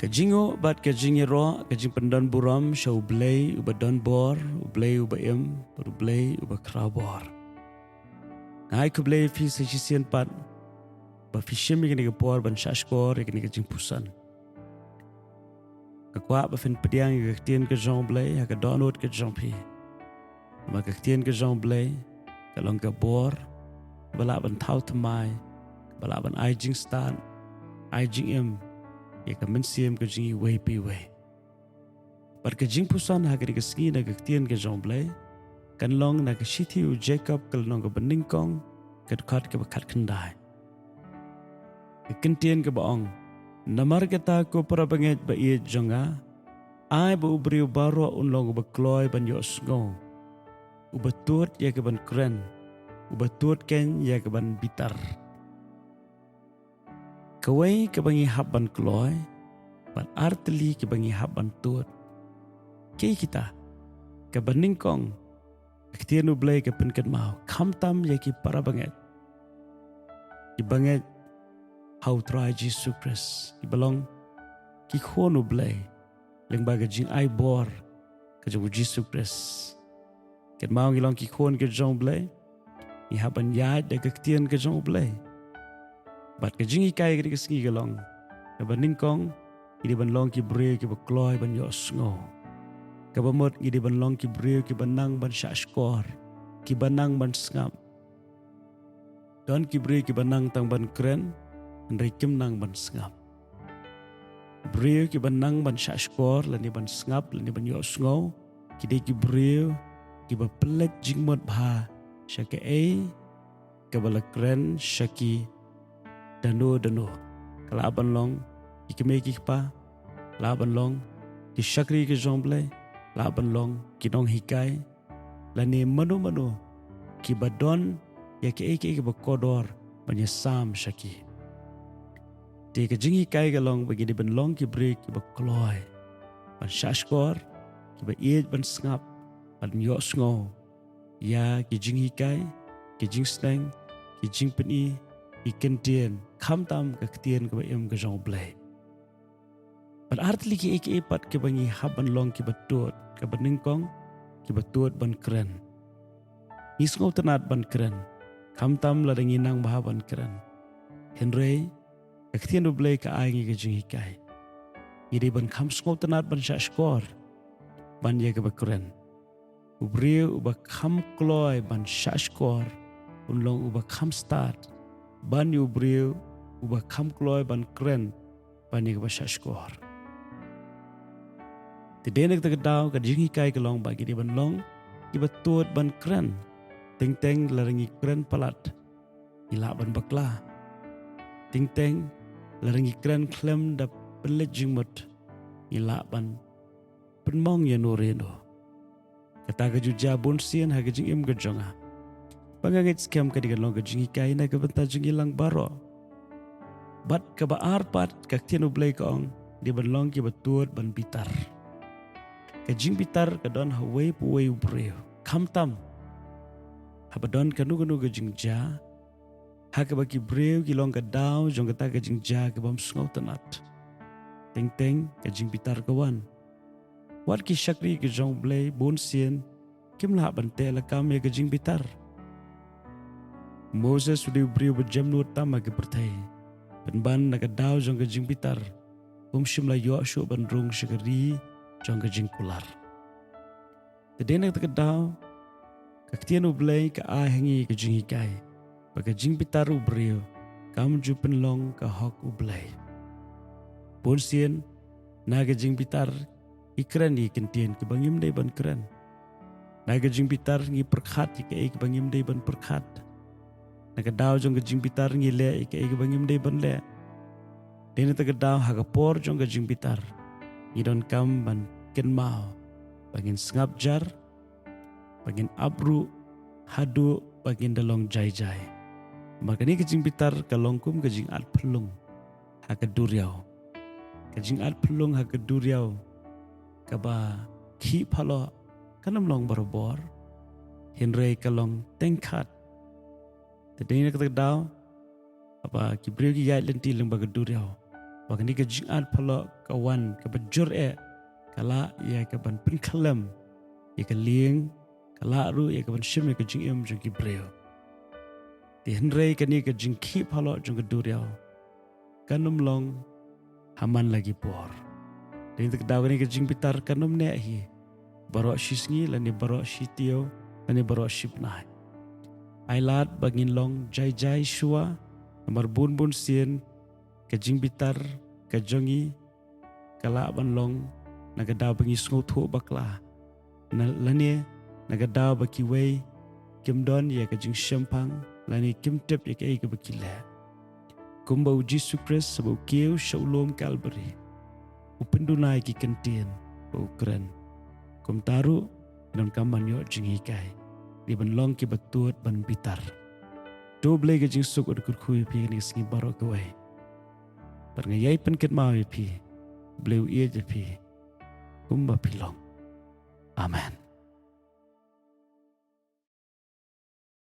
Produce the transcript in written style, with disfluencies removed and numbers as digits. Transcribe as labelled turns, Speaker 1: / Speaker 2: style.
Speaker 1: Kajingo bat kajingero kajing pendan buram sya U Blei uba don bor U Blei uba U Blei uba krabor. Ngai ku Blei fi sejisian pat ba fishim ikini kapor ban shashkor ikini Jingpuson. Kakwa ba fin pediang Ktien U Blei ha ka donut ke Jingpi. Ma Ktien U Blei kalong ka bor bala ban thau thamai bala ban ai jing stan ai jing ya ka mensiam ka jingi wei pi wei. Par ka Jingpuson ha ka sngi na Ktien U Blei kan long na ka shithi u JAKOB kal nong ka beningkong ka khat ka khat khandai. Ka Ktien ka baong namar kata ko para banget ba ie jonga ai ba ubriu baro unlong ba Kloi ban yo sngew uba tuot ya ka ban kren uba tuot ken ya ka ban bitar. Kawai ka bangi habban Kloi ban arteli ka bangi habban tuot kei kita ka beningkong Ktien U Blei ka penkat mau kamtam ya ki para banget ki banget how try Jesus Christ ki balong ki khon U Blei leng baga jing ai bor ka jong Jesus Christ ket mau ngilong ki khon ke U Blei ni haban yad de Ktien U Blei bat ka jing ikai ka sngi galong ka beningkong idi ban long ki bre ki ba Kloi ban yo sngew ka bamot idi ban long ki bre ki banang ban shashkor ki banang ban sngam don ki bre ki banang tang ban kren ndai kim nang ban sngap bre ki banang ban shashkor lani ban sngap lani ban yo sngew ki de ki bre ki ba plek jingmot bha shake e ka bala kren shaki dano kala ban long ki keme ki pa la ban long ki shakri ki U Blei la ban long ki nong hikai lani manu ki badon ya ki ki ba kodor ban ya sam shaki ti ka jingi kai galong bagi di ban long ki break ki ba Kloi ban shashkor ki ba iet ban sngap ban yo sngew ya ki jingi kai ki jing sneng ki jing peni ki Ktien kamtam ka Ktien ka ba ka U Blei ban artli ki ek pat ki bangi haban long ki ba tuot ka beningkong ki ba tuot ban kren ni sngew tanat ban kren kamtam la dangi nang bah ban kren henry Ktien U Blei ka ai ngi ka jingi kai idi ban kham sngew tanat ban shashkor ban ye ka ba kren ubriu uba kham Kloi ban shashkor unlong uba kham start ban ubriu uba kham Kloi ban kren ban ye ka ba shashkor ti denek ta daw ka jingi kai ka long ba ki ban long ki ba tuot ban kren teng larangi kren palat ila ban bakla teng larangi kren klem da pelejing mot ila ban penmong ya noreno kata ka juja bon sien ha ka jing ka jonga pangangit scam ka digan long ka jingi kai na ka banta jingi lang baro bat ka ba arpat ka Ktien U Blei ka ong di ban long ki ba tuot ban bitar ka jing bitar ka don hawai puwai ubreo kamtam habadon kanu ka jing ja ha ka ba ki breu ki long ka daw jong ka ta ka jing ja ka bam sngew tanat teng ka jing bitar ka wan wat ki shakri ka U Blei bon sien kim la ban te la kam ya ka jing bitar Moses udi breu ba jamnu tam ka pertai ban na ka daw jong ka jing bitar shim la Yoshu ban rung shikari jong ka jing kular tedenak ta ka daw ka Ktien U Blei ka ai hangi ka jing hikai baka jing bitar U Breu kam ju penlong ka hok U Blei bon sien na ka jing bitar ikran ni Ktien ki bangim dei ban kren na ka jing bitar ngi perkhat ki bangim dei ban perkhat na ka daw jong ka jing bitar ngi le ki bangim dei ban le dene ta ka daw ha ka por jong ka jing bitar ni don kam ban ken mau bangin sngap jar bangin abru hadu bangin dalong jai maka ni ka jing bitar ka longkum ka jing at pelung ha ka duriau ka jing at pelung ha ka duriau ka ba ki phalo kanam long barobor henry ka long tengkhat te dene ka daw apa ki breu ki yai lenti leng ba ka duriau Bagi ni ke jing ad pala kawan ke bajur kala ya ke ban pin kalam ya ke lieng kala ru ya ke ban shim ya ke jing jung ki breo. Di henrei ke ni ke jing ki pala jung ke duriao. Kanum long haman lagi por. Dan itu kedawa ni ke jing bitar kanum ne hi. Barok shisngi lani barok shitio lani barok shipnai. Ailat bangin long jai shua nomor bun sien ke jing bitar ke jongi kala ban long nagadaw bangi sngew bakla. Lani nagadaw baki wei kim don ya ke jing shampang lani kim tep ya ke baki le. Kumbau Jesus Christ sebau kieu shalom Calvary. Upendunai ki Ktien U Kren. Kum taru dalam kaman yo jing hikai. Di ban long ki batuat ban bitar. Do Blei ke jing suk ud kurkui pi ni singi barok ke wei. Perngayai pen ket mau pi. Bleu ia je pi. Kumba pilong. Amen.